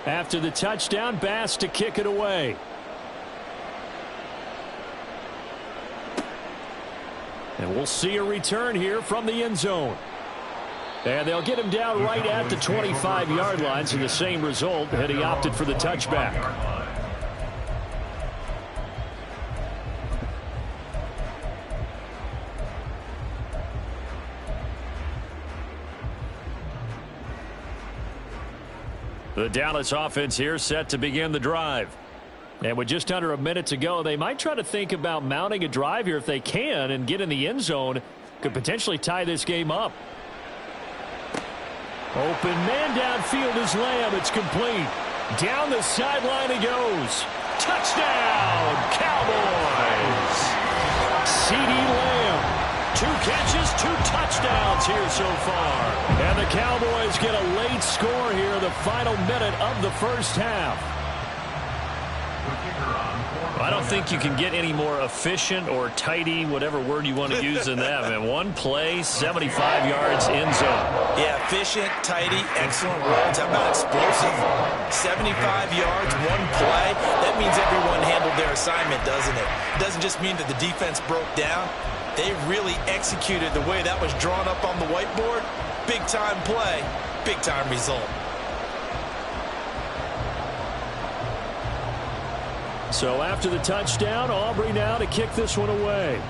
After the touchdown, Bass to kick it away. And we'll see a return here from the end zone. And they'll get him down right at the 25-yard line, so the same result, and he opted for the touchback. The Dallas offense here set to begin the drive. And with just under a minute to go, they might try to think about mounting a drive here if they can and get in the end zone. Could potentially tie this game up. Open man downfield is Lamb. It's complete. Down the sideline he goes. Touchdown, Cowboys. CeeDee Lamb. 2 catches, 2 touchdowns here so far. And the Cowboys get a late score here, the final minute of the first half. I don't think you can get any more efficient or tidy, whatever word you want to use in that. And one play, 75 yards, end zone. Yeah, efficient, tidy, excellent words. How about explosive? 75 yards, one play. That means everyone handled their assignment, doesn't it? It doesn't just mean that the defense broke down. They really executed the way that was drawn up on the whiteboard. Big-time play, big-time result. So after the touchdown, Aubrey now to kick this one away.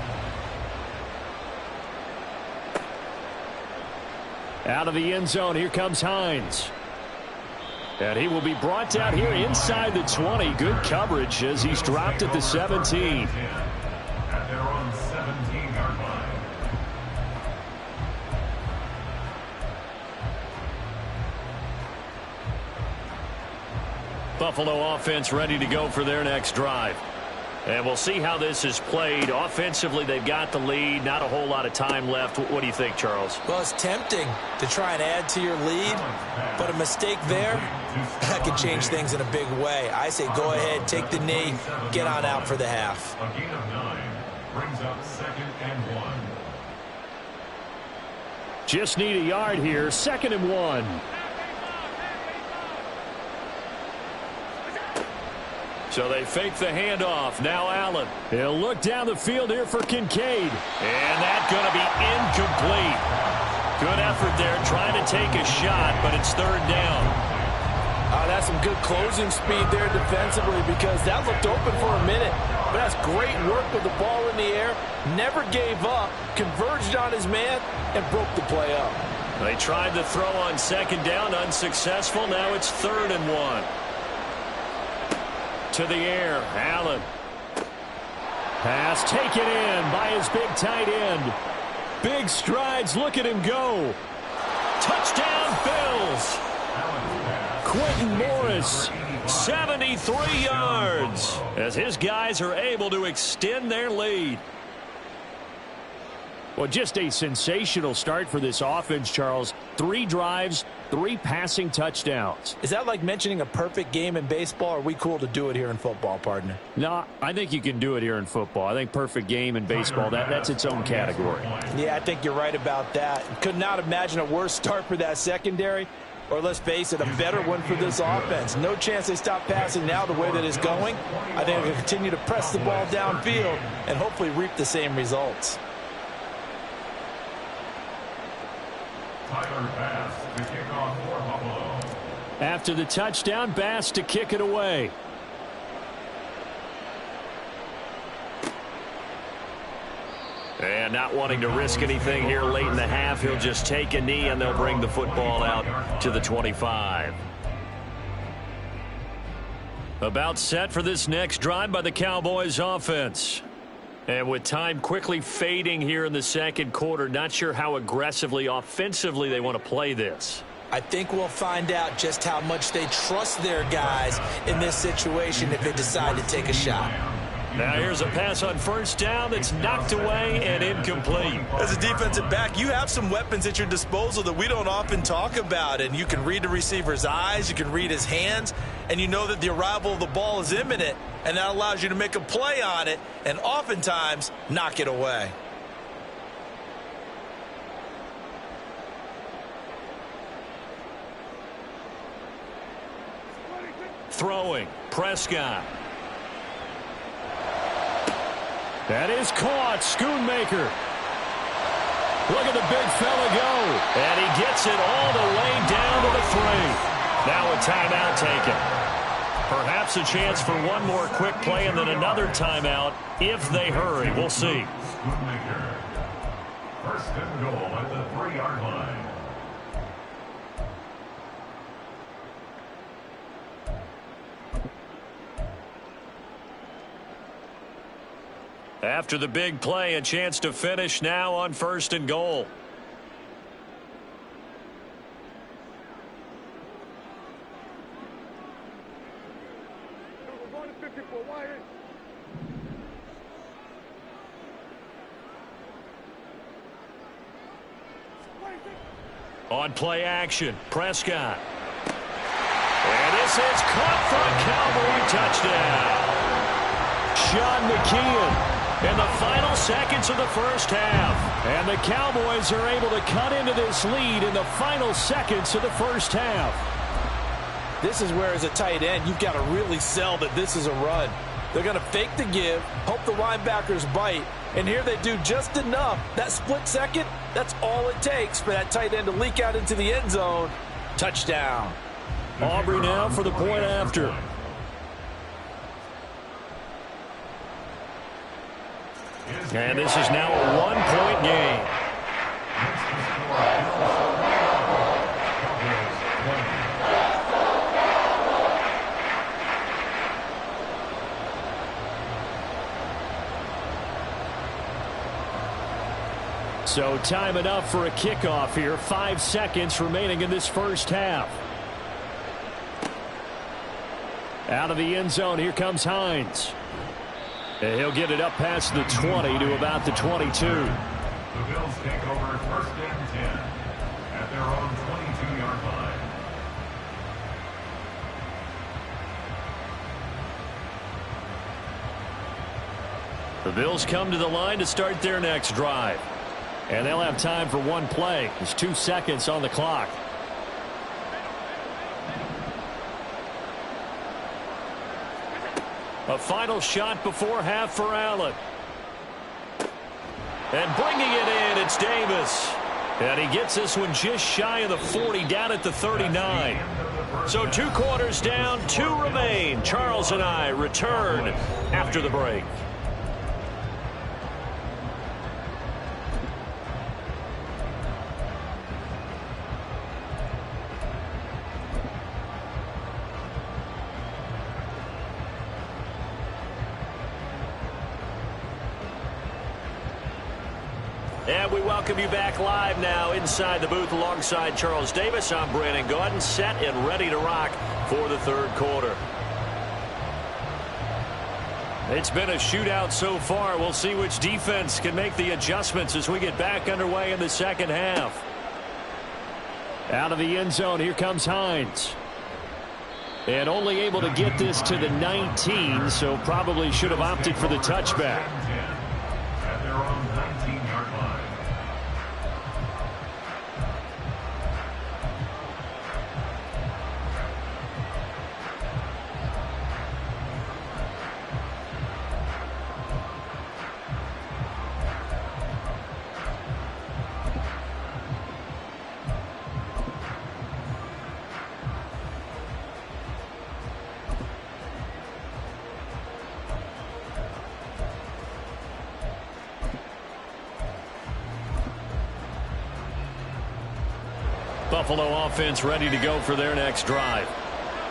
Out of the end zone, here comes Hines. And he will be brought down here inside the 20. Good coverage as he's dropped at the 17. At their own 17-yard line. Buffalo offense ready to go for their next drive. And we'll see how this is played. Offensively, they've got the lead. Not a whole lot of time left. What do you think, Charles? Well, it's tempting to try and add to your lead, but a mistake there, that could change things in a big way. I say go ahead, take the knee, get on out for the half. A gain of 9 brings up 2nd and 1. Just need a yard here, 2nd and 1. So they fake the handoff. Now Allen. He'll look down the field here for Kincaid. And that's going to be incomplete. Good effort there trying to take a shot, but it's 3rd down. That's some good closing speed there defensively because that looked open for a minute. But that's great work with the ball in the air. Never gave up, converged on his man, and broke the play up. They tried to throw on 2nd down, unsuccessful. Now it's 3rd and 1. To the air, Allen. Pass taken in by his big tight end. Big strides, look at him go. Touchdown, Bills. Quentin Morris, 73 yards, as his guys are able to extend their lead. Well, just a sensational start for this offense, Charles. 3 drives, 3 passing touchdowns. Is that like mentioning a perfect game in baseball? Or are we cool to do it here in football, partner? No, I think you can do it here in football. I think perfect game in baseball, that's its own category. Yeah, I think you're right about that. Could not imagine a worse start for that secondary. Or let's face it, a better one for this offense. No chance they stop passing now the way that it's going. I think they'll continue to press the ball downfield and hopefully reap the same results. Bass to kick off for Buffalo. After the touchdown, Bass to kick it away. And not wanting to risk anything here late in the half, he'll just take a knee and they'll bring the football out to the 25. About set for this next drive by the Cowboys offense. And with time quickly fading here in the 2nd quarter, not sure how aggressively, offensively they want to play this. I think we'll find out just how much they trust their guys in this situation if they decide to take a shot. Now here's a pass on 1st down that's knocked away and incomplete. As a defensive back, you have some weapons at your disposal that we don't often talk about. And you can read the receiver's eyes, you can read his hands, and you know that the arrival of the ball is imminent. And that allows you to make a play on it and oftentimes knock it away. throwing. Prescott. That is caught. Schoonmaker. Look at the big fella go. And he gets it all the way down to the 3. Now a timeout taken. Perhaps a chance for one more quick play and then another timeout if they hurry. We'll see. First and goal at the 3-yard line. After the big play, a chance to finish now on first and goal. On play action, Prescott. And this is caught for a Cowboy touchdown. Sean McKeon. In the final seconds of the first half. And the Cowboys are able to cut into this lead in the final seconds of the first half. This is where, as a tight end, you've got to really sell that this is a run. They're going to fake the give, hope the linebackers bite, and here they do just enough. That split second, that's all it takes for that tight end to leak out into the end zone. Touchdown. Aubrey now for the point after. And this is now a one-point game. So time enough for a kickoff here. 5 seconds remaining in this first half. Out of the end zone, here comes Hines. And he'll get it up past the 20 to about the 22. The Bills take over first and 10 at their own 22-yard line. The Bills come to the line to start their next drive. And they'll have time for one play. There's 2 seconds on the clock. A final shot before half for Allen. And bringing it in, it's Davis. And he gets this one just shy of the 40, down at the 39. So 2 quarters down, 2 remain. Charles and I return after the break. And we welcome you back live now inside the booth alongside Charles Davis. I'm Brandon Gaudin, set and ready to rock for the third quarter. It's been a shootout so far. We'll see which defense can make the adjustments as we get back underway in the second half. Out of the end zone, here comes Hines. And only able to get this to the 19, so probably should have opted for the touchback. At their own 19-yard line. Buffalo offense ready to go for their next drive.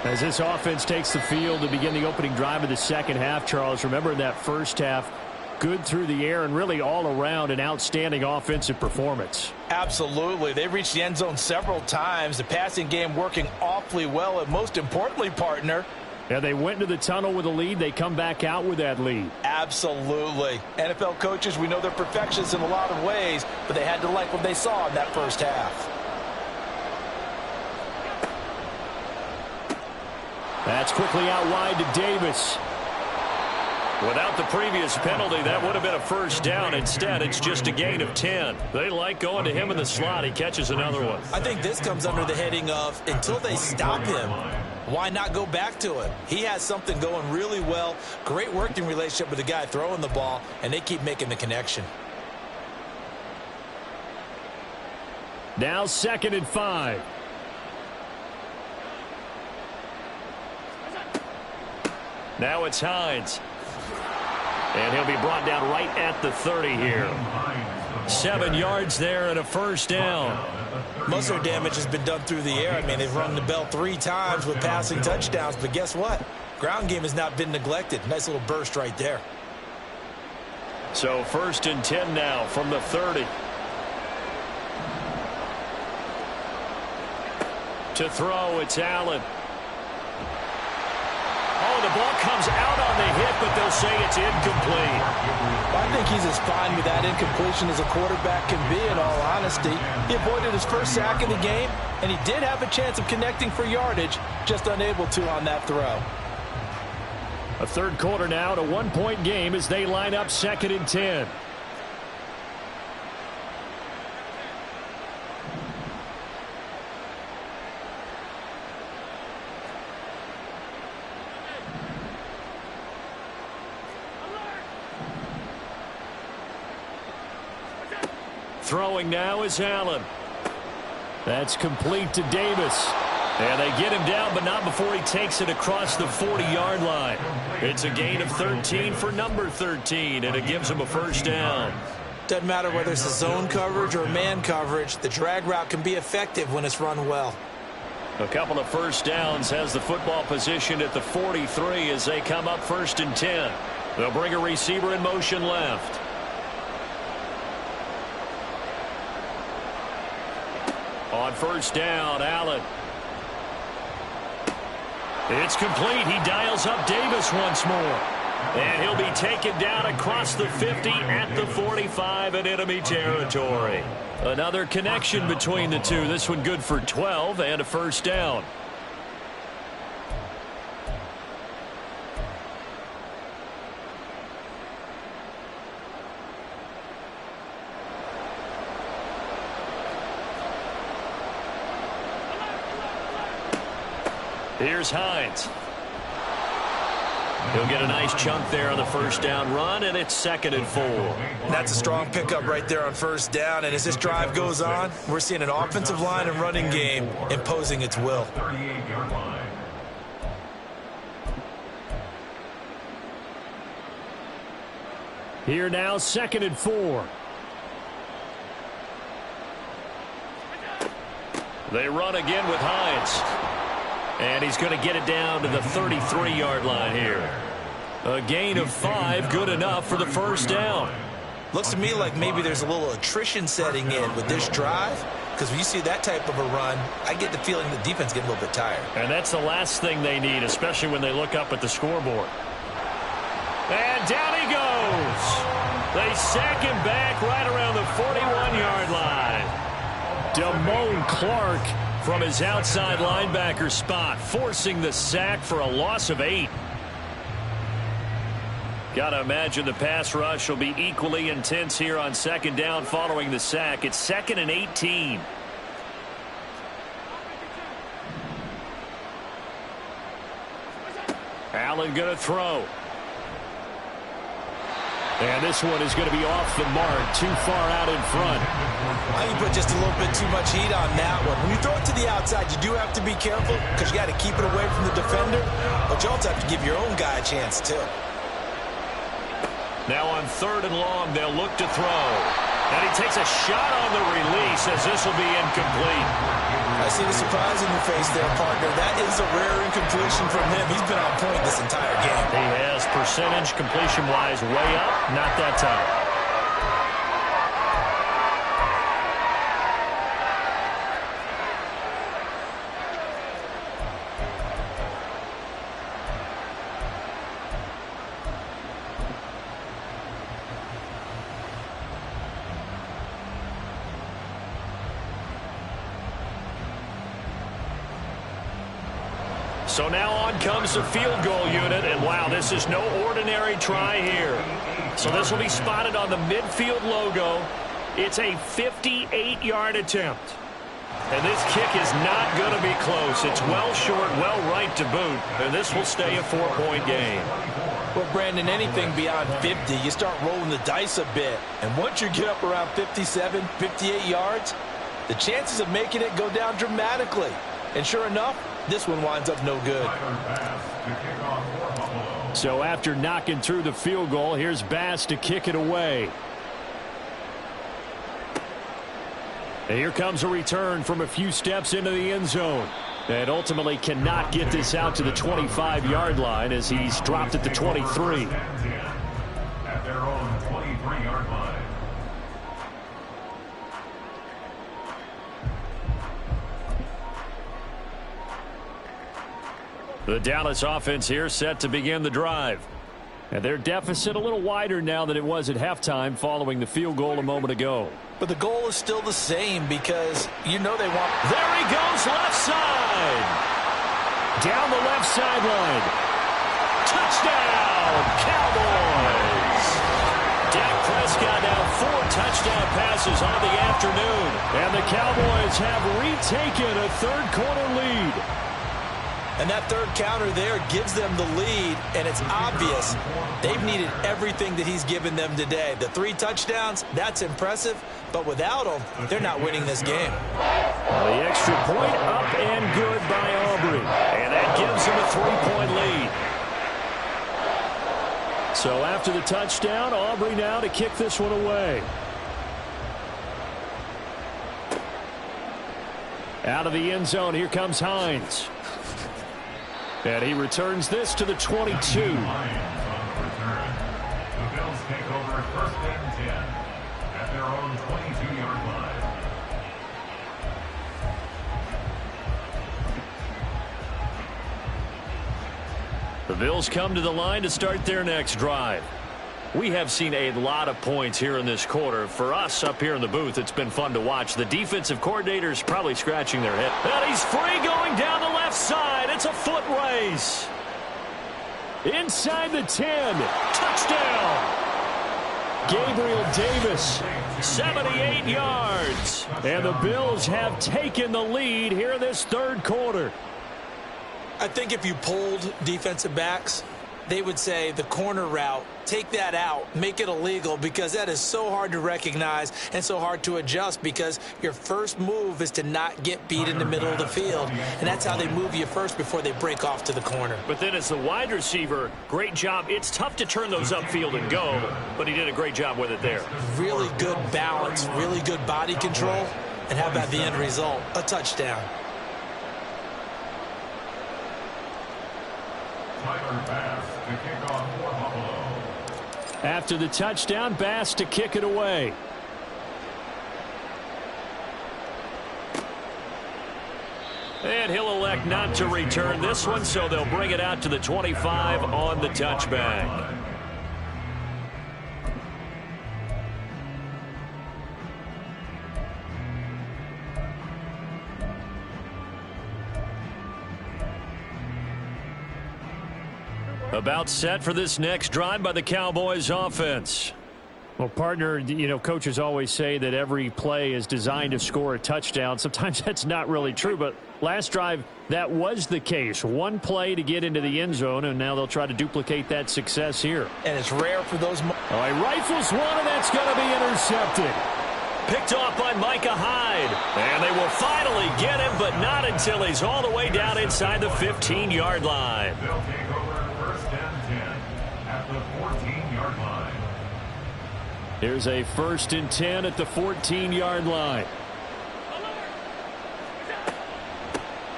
As this offense takes the field to begin the opening drive of the second half, Charles, remember in that first half, good through the air and really all around an outstanding offensive performance. Absolutely. They reached the end zone several times. The passing game working awfully well, and most importantly, partner, yeah, they went into the tunnel with a lead. They come back out with that lead. Absolutely. NFL coaches, we know they're perfectionists in a lot of ways, but they had to like what they saw in that first half. That's quickly out wide to Davis. Without the previous penalty, that would have been a first down. Instead, it's just a gain of 10. They like going to him in the slot. He catches another one. I think this comes under the heading of until they stop him, Why not go back to it? He has something going really well. Great working relationship with the guy throwing the ball, and they keep making the connection. Now 2nd and 5. Now it's Hines. And he'll be brought down right at the 30 here. 7 yards there and a first down. Most of their damage has been done through the air. I mean, they've rung the bell 3 times with passing touchdowns, but guess what? Ground game has not been neglected. Nice little burst right there. So 1st and 10 now from the 30. To throw, it's Allen. Oh, the ball comes out on the hit, but they'll say it's incomplete. I think he's as fine with that incompletion as a quarterback can be, in all honesty. He avoided his first sack of the game, and he did have a chance of connecting for yardage, just unable to on that throw. A 3rd quarter now, to 1-point game as they line up 2nd and 10. Throwing now is Allen. That's complete to Davis. And they get him down, but not before he takes it across the 40-yard line. It's a gain of 13 for number 13, and it gives him a first down. Doesn't matter whether it's a zone coverage or man coverage. The drag route can be effective when it's run well. A couple of first downs, has the football position at the 43 as they come up 1st and 10. They'll bring a receiver in motion left. On first down, Allen. It's complete. He dials up Davis once more. And he'll be taken down across the 50 at the 45 in enemy territory. Another connection between the two. This one good for 12 and a first down. Here's Hines. He'll get a nice chunk there on the first down run, and it's 2nd and 4. That's a strong pickup right there on first down, and as this drive goes on, we're seeing an offensive line and running game imposing its will. 38-yard line. Here now, 2nd and 4. They run again with Hines. And he's going to get it down to the 33-yard line here. A gain of 5, good enough for the first down. Looks to me like maybe there's a little attrition setting in with this drive, because when you see that type of a run, I get the feeling the defense getting a little bit tired. And that's the last thing they need, especially when they look up at the scoreboard. And down he goes. They sack him back right around the 41-yard line. Damone Clark from his outside linebacker spot, forcing the sack for a loss of 8. Got to imagine the pass rush will be equally intense here on 2nd down following the sack. It's 2nd and 18. Allen going to throw. And this one is going to be off the mark, too far out in front. I think you put just a little bit too much heat on that one. When you throw it to the outside, you do have to be careful because you got to keep it away from the defender, but you also have to give your own guy a chance too. Now on 3rd and long, they'll look to throw. And he takes a shot on the release as this will be incomplete. I see the surprise in your face there, partner. That is a rare incompletion from him. He's been on point this entire game. He has percentage completion-wise way up, not that time. So now on comes the field goal unit, and wow, this is no ordinary try here. So this will be spotted on the midfield logo. It's a 58-yard attempt. And this kick is not going to be close. It's well short, well right to boot, and this will stay a 4-point game. Well, Brandon, anything beyond 50, you start rolling the dice a bit. And once you get up around 57, 58 yards, the chances of making it go down dramatically. And sure enough, this one winds up no good. So after knocking through the field goal, here's Bass to kick it away. And here comes a return from a few steps into the end zone. And ultimately cannot get this out to the 25-yard line as he's dropped at the 23. At their own 23-yard line. The Dallas offense here set to begin the drive. And their deficit a little wider now than it was at halftime following the field goal a moment ago. But the goal is still the same because you know they want... There he goes, left side. Down the left sideline. Touchdown, Cowboys. Dak Prescott now 4 touchdown passes on the afternoon. And the Cowboys have retaken a third-quarter lead. And that third counter there gives them the lead, and it's obvious they've needed everything that he's given them today. The 3 touchdowns, that's impressive, but without them, they're not winning this game. The extra point up and good by Aubrey, and that gives them a 3-point lead. So after the touchdown, Aubrey now to kick this one away. Out of the end zone, here comes Hines. And he returns this to the 22. The Bills take over first and 10 at their own 22-yard line. The Bills come to the line to start their next drive. We have seen a lot of points here in this quarter. For us up here in the booth, it's been fun to watch. The defensive coordinator's probably scratching their head. And he's free going down the left side. It's a foot race. Inside the 10. Touchdown. Gabriel Davis, 78 yards. And the Bills have taken the lead here in this third quarter. I think if you polled defensive backs, they would say the corner route, take that out, make it illegal, because that is so hard to recognize and so hard to adjust because your first move is to not get beat in the middle of the field. And that's how they move you first before they break off to the corner. But then as the wide receiver, great job. It's tough to turn those upfield and go, but he did a great job with it there. Really good balance, really good body control. And how about the end result? A touchdown. After the touchdown, Bass to kick it away. And he'll elect not to return this one, so they'll bring it out to the 25 on the touchback. About set for this next drive by the Cowboys offense. Well, partner, you know, coaches always say that every play is designed to score a touchdown. Sometimes that's not really true, but last drive, that was the case. One play to get into the end zone, and now they'll try to duplicate that success here. And it's rare for those... He rifles one, and that's going to be intercepted. Picked off by Micah Hyde. And they will finally get him, but not until he's all the way down inside the 15-yard line. They'll take over first and 10 at the 14-yard line. Here's a 1st and 10 at the 14-yard line.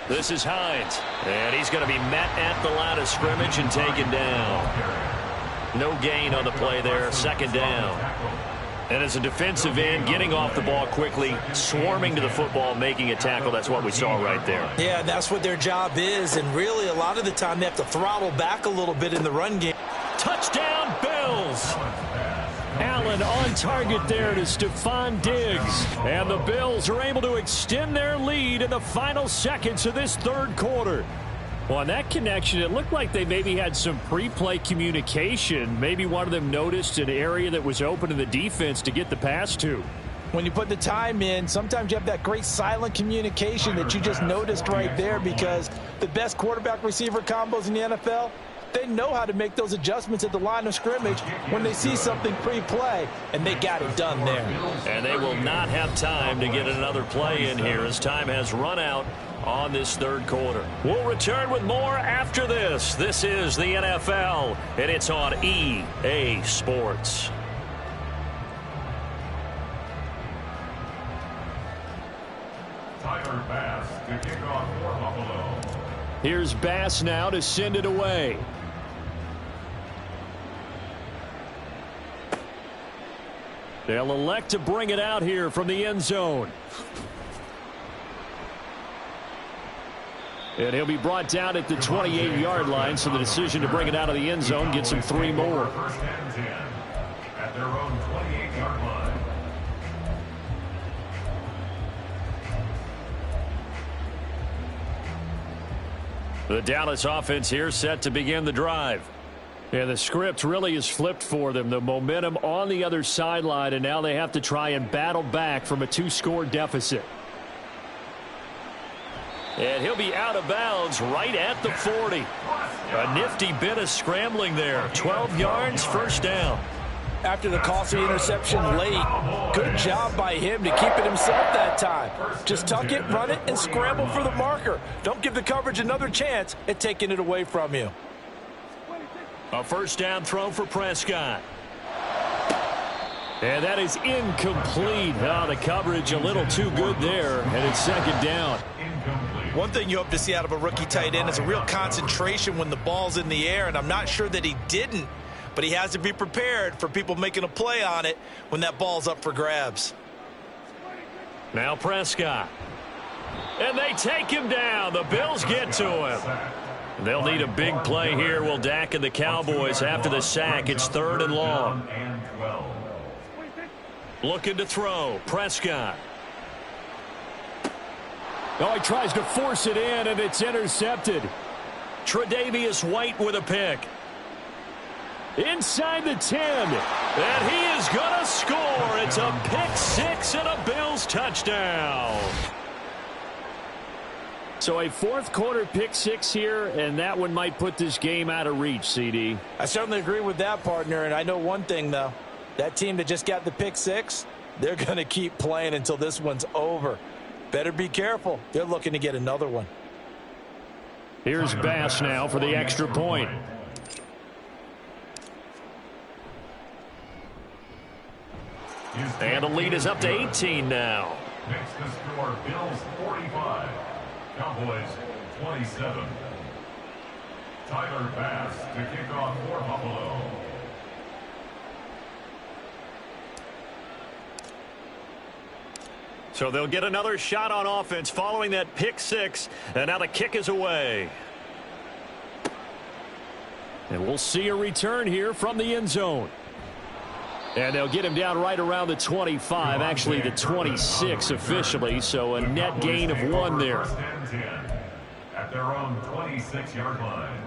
This is Hines. And he's going to be met at the line of scrimmage and taken down. No gain on the play there. 2nd down. And as a defensive end, getting off the ball quickly, swarming to the football, making a tackle, that's what we saw right there. Yeah, that's what their job is, and really a lot of the time they have to throttle back a little bit in the run game. Touchdown, Bills! Allen on target there to Stephon Diggs. And the Bills are able to extend their lead in the final seconds of this third quarter. Well, on that connection, it looked like they maybe had some pre-play communication. Maybe one of them noticed an area that was open in the defense to get the pass to. When you put the time in, sometimes you have that great silent communication that you just noticed right there, because the best quarterback-receiver combos in the NFL, they know how to make those adjustments at the line of scrimmage when they see something pre-play, and they got it done there. And they will not have time to get another play in here as time has run out on this third quarter. We'll return with more after this. This is the NFL, and it's on EA Sports. Tyler Bass to kick off for Buffalo. Here's Bass now to send it away. They'll elect to bring it out here from the end zone. And he'll be brought down at the 28-yard line, so the decision to bring it out of the end zone gets him 3 more. First and 10 at their own 28-yard line. The Dallas offense here set to begin the drive. And the script really is flipped for them. The momentum on the other sideline, and now they have to try and battle back from a 2-score deficit. And he'll be out of bounds right at the 40. A nifty bit of scrambling there. 12 yards, first down. After the costly interception late, good job by him to keep it himself that time. Just tuck it, run it, and scramble for the marker. Don't give the coverage another chance at taking it away from you. A first down throw for Prescott. And that is incomplete. Oh, the coverage a little too good there, and it's second down. One thing you hope to see out of a rookie tight end is a real concentration when the ball's in the air, and I'm not sure that he didn't, but he has to be prepared for people making a play on it when that ball's up for grabs. Now Prescott. And they take him down. The Bills get to him. They'll need a big play here, will Dak and the Cowboys after the sack. It's 3rd and long. Looking to throw. Prescott. Oh, he tries to force it in, and it's intercepted. Tre'Davious White with a pick. Inside the 10. And he is going to score. It's a pick six and a Bills touchdown. So a fourth quarter pick six here, and that one might put this game out of reach, CD. I certainly agree with that, partner, and I know one thing, though. That team that just got the pick six, they're going to keep playing until this one's over. Better be careful. They're looking to get another one. Here's Bass now for the extra point. And the lead is up to 18 now. Makes the score Bills 45, Cowboys 27. Tyler Bass to kick off for Buffalo. So they'll get another shot on offense following that pick six, and now the kick is away. And we'll see a return here from the end zone. And they'll get him down right around the 25, actually the 26 officially, so a net gain of 1 there. First and 10 at their own 26-yard line.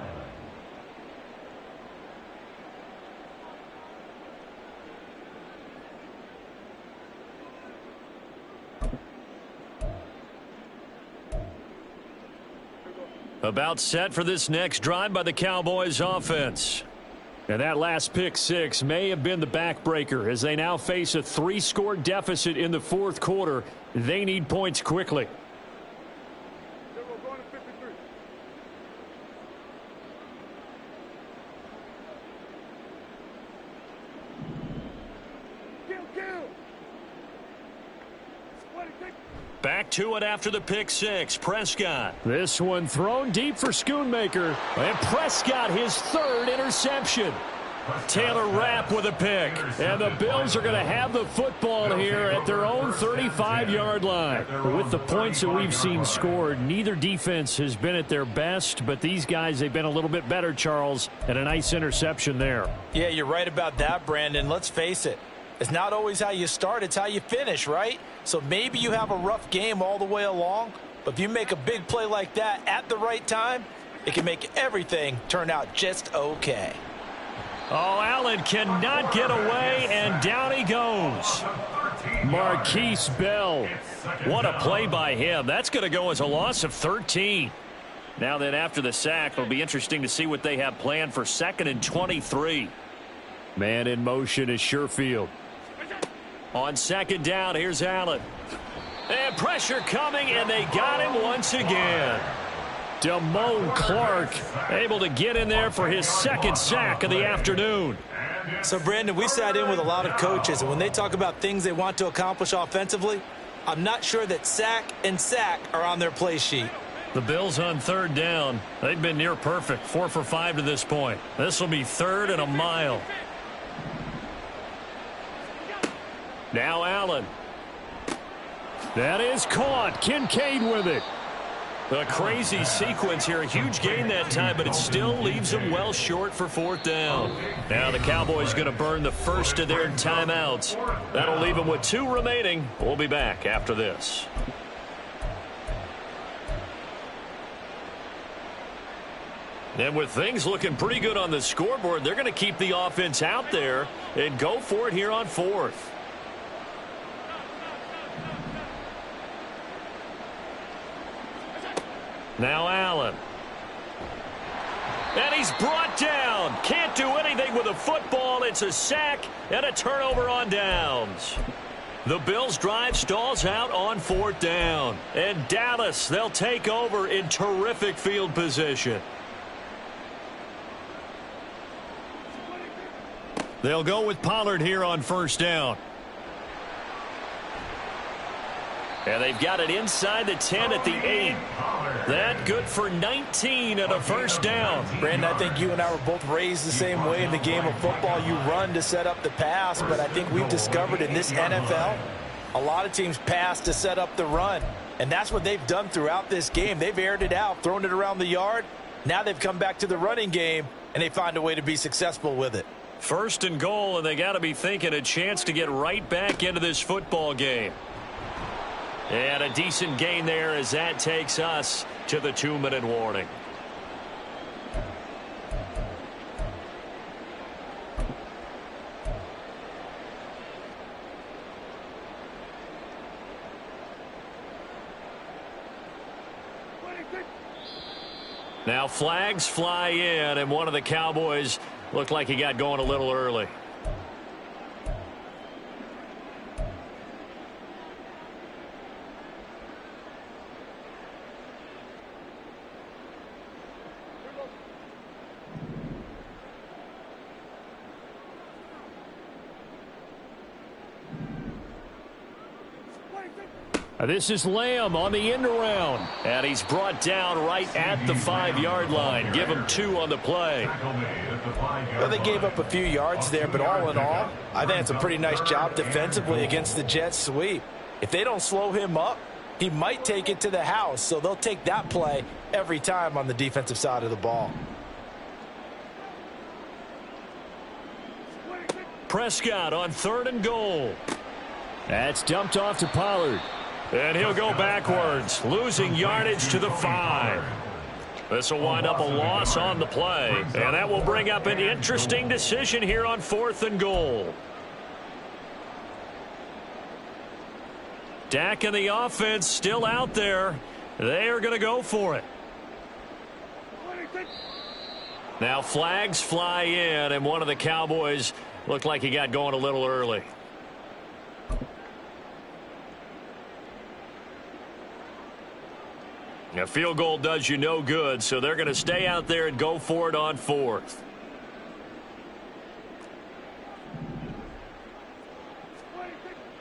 About set for this next drive by the Cowboys offense. And that last pick six may have been the backbreaker as they now face a 3-score deficit in the fourth quarter. They need points quickly. Back to it after the pick six. Prescott. This one thrown deep for Schoonmaker. And Prescott, his 3rd interception. Taylor Rapp with a pick. And the Bills are going to have the football here at their own 35-yard line. With the points that we've seen scored, neither defense has been at their best, but these guys, they've been a little bit better, Charles, and a nice interception there. Yeah, you're right about that, Brandon. Let's face it. It's not always how you start, it's how you finish, right? So maybe you have a rough game all the way along, but if you make a big play like that at the right time, it can make everything turn out just okay. Oh, Allen cannot get away, and down he goes. Marquise Bell. What a play by him. That's going to go as a loss of 13. Now then, after the sack, it'll be interesting to see what they have planned for 2nd and 23. Man in motion is Sherfield. On 2nd down, here's Allen. And pressure coming, and they got him once again. Damone Clark able to get in there for his 2nd sack of the afternoon. So, Brandon, we sat in with a lot of coaches, and when they talk about things they want to accomplish offensively, I'm not sure that sack and sack are on their play sheet. The Bills on 3rd down. They've been near perfect, 4 for 5 to this point. This will be 3rd and a mile. Now Allen. That is caught. Kincaid with it. A crazy sequence here. A huge gain that time, but it still leaves them well short for 4th down. Now the Cowboys going to burn the first of their timeouts. That'll leave them with 2 remaining. We'll be back after this. And with things looking pretty good on the scoreboard, they're going to keep the offense out there and go for it here on 4th. Now Allen. And he's brought down. Can't do anything with a football. It's a sack and a turnover on downs. The Bills drive stalls out on 4th down. And Dallas, they'll take over in terrific field position. They'll go with Pollard here on 1st down. And they've got it inside the 10 at the 8. That good for 19 and a 1st down. Brandon, I think you and I were both raised the same way in the game of football. You run to set up the pass, but I think we've discovered in this NFL, a lot of teams pass to set up the run. And that's what they've done throughout this game. They've aired it out, thrown it around the yard. Now they've come back to the running game, and they find a way to be successful with it. 1st and goal, and they got to be thinking a chance to get right back into this football game. And a decent gain there as that takes us to the 2-minute warning. Now flags fly in, and one of the Cowboys looked like he got going a little early. This is Lamb on the end around. And he's brought down right at the 5-yard line. Give him 2 on the play. Well, they gave up a few yards there, but all in all, I think it's a pretty nice job defensively against the Jets sweep. If they don't slow him up, he might take it to the house. So they'll take that play every time on the defensive side of the ball. Prescott on 3rd and goal. That's dumped off to Pollard. And he'll go backwards, losing yardage to the 5. This will wind up a loss on the play. And that will bring up an interesting decision here on 4th and goal. Dak and the offense still out there. They are going to go for it. Now flags fly in, and one of the Cowboys looked like he got going a little early. A field goal does you no good, so they're going to stay out there and go for it on 4th.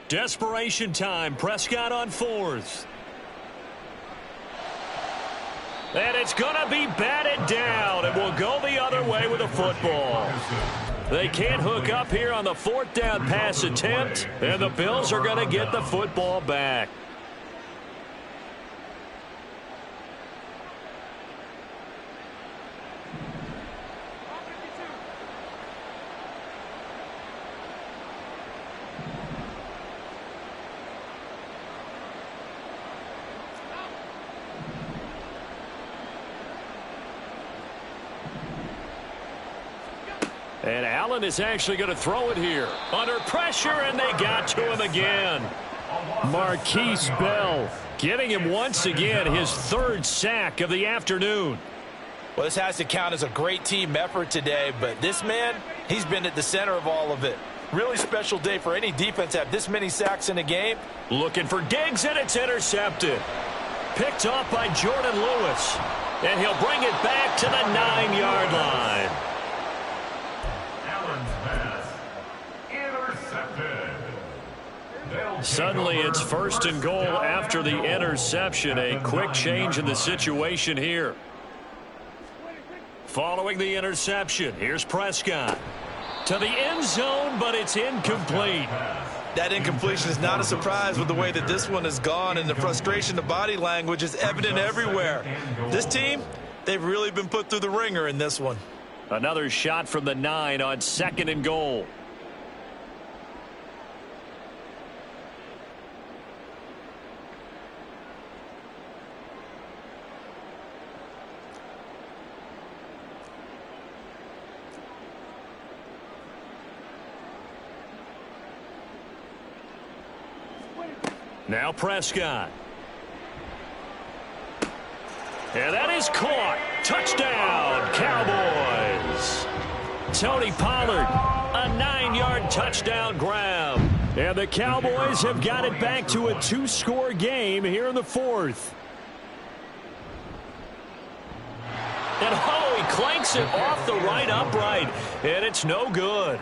Desperation time. Prescott on 4th. And it's going to be batted down, and will go the other way with a football. They can't hook up here on the 4th down pass attempt, and the Bills are going to get the football back. And Allen is actually going to throw it here. Under pressure, and they got to him again. Marquise Bell getting him once again his third sack of the afternoon. Well, this has to count as a great team effort today, but this man, he's been at the center of all of it. Really special day for any defense to have this many sacks in a game. Looking for Diggs, and it's intercepted. Picked off by Jordan Lewis. And he'll bring it back to the 9-yard line. Allen's pass intercepted. Suddenly it's 1st and goal after the interception. A quick change in the situation here. Following the interception, here's Prescott. To the end zone, but it's incomplete. That incompletion is not a surprise with the way that this one has gone, and the frustration, the body language is evident everywhere. This team, they've really been put through the ringer in this one. Another shot from the 9 on 2nd and goal. Now Prescott. And that is caught. Touchdown, Cowboys. Tony Pollard, a 9-yard touchdown grab. And the Cowboys have got it back to a 2-score game here in the 4th. And he clanks it off the right upright, and it's no good.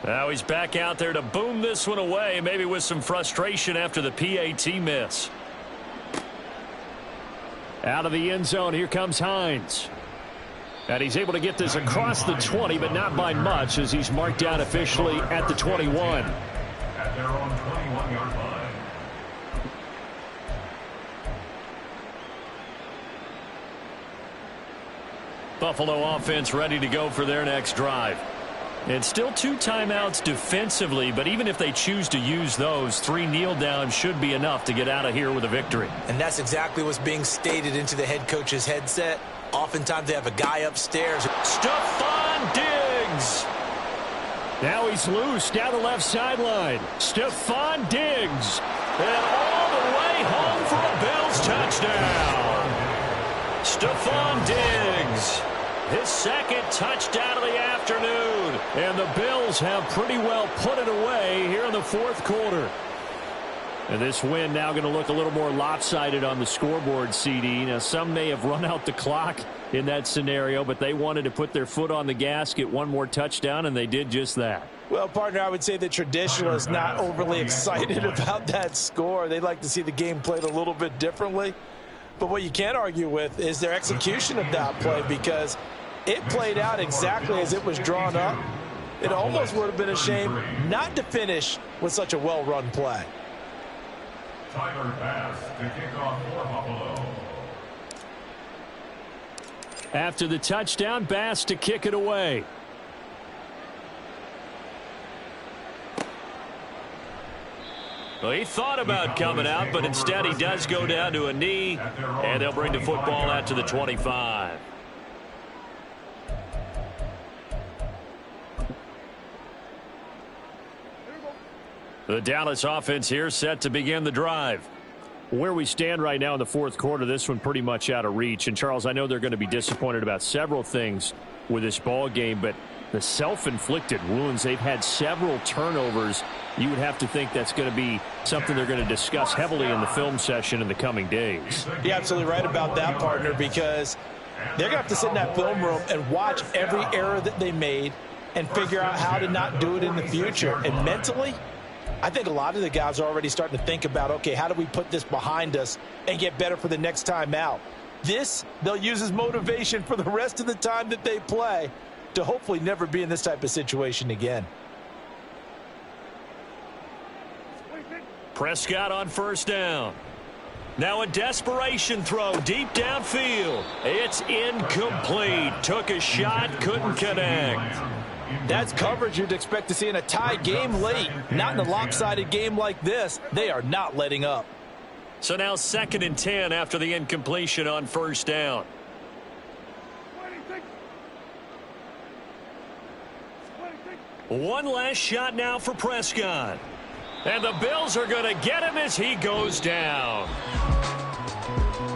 Now he's back out there to boom this one away, maybe with some frustration after the PAT miss. Out of the end zone, here comes Hines. And he's able to get this across the 20, but not by much, as he's marked down officially at the 21. At their own 21-yard line. Buffalo offense ready to go for their next drive. It's still 2 timeouts defensively, but even if they choose to use those, 3 kneel downs should be enough to get out of here with a victory. And that's exactly what's being stated into the head coach's headset. Oftentimes they have a guy upstairs. Stephon Diggs. Now he's loose down the left sideline. Stephon Diggs. And all the way home for a Bills touchdown. Stephon Diggs. His 2nd touchdown of the afternoon. And the Bills have pretty well put it away here in the 4th quarter. And this win now going to look a little more lopsided on the scoreboard, CD. Now, some may have run out the clock in that scenario, but they wanted to put their foot on the gas, get one more touchdown, and they did just that. Well, partner, I would say the traditionalists not overly excited about that score. They'd like to see the game played a little bit differently. But what you can't argue with is their execution of that play, because it played out exactly as it was drawn up. It almost would have been a shame not to finish with such a well-run play. Tyler Bass to kick off for Buffalo. After the touchdown, Bass to kick it away. Well, he thought about coming out, but instead he does go down to a knee, and they'll bring the football out to the 25. The Dallas offense here set to begin the drive. Where we stand right now in the 4th quarter, this one pretty much out of reach. And, Charles, I know they're going to be disappointed about several things with this ball game, but the self-inflicted wounds, they've had several turnovers. You would have to think that's going to be something they're going to discuss heavily in the film session in the coming days. You're absolutely right about that, partner, because they're going to have to sit in that film room and watch every error that they made and figure out how to not do it in the future. And mentally, I think a lot of the guys are already starting to think about, okay, how do we put this behind us and get better for the next time out? This, they'll use as motivation for the rest of the time that they play to hopefully never be in this type of situation again. Prescott on 1st down. Now a desperation throw deep downfield. It's incomplete. Took a shot, couldn't connect. That's coverage you'd expect to see in a tie game late. Not in a lopsided game like this. They are not letting up. So now 2nd and 10 after the incompletion on 1st down. One last shot now for Prescott. And the Bills are going to get him as he goes down.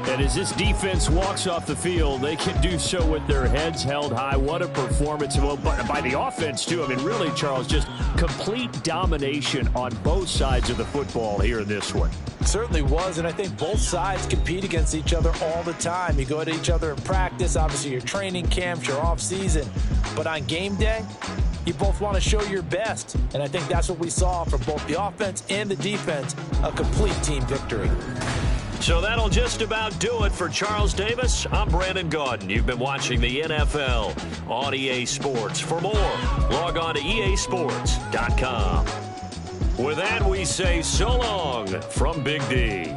And as this defense walks off the field, they can do so with their heads held high. What a performance by the offense, too. I mean, really, Charles, just complete domination on both sides of the football here in this one. It certainly was, and I think both sides compete against each other all the time. You go at each other in practice, obviously your training camps, your off-season. But on game day, you both want to show your best. And I think that's what we saw from both the offense and the defense, a complete team victory. So that'll just about do it for Charles Davis. I'm Brandon Gaudin. You've been watching the NFL on EA Sports. For more, log on to easports.com. With that, we say so long from Big D.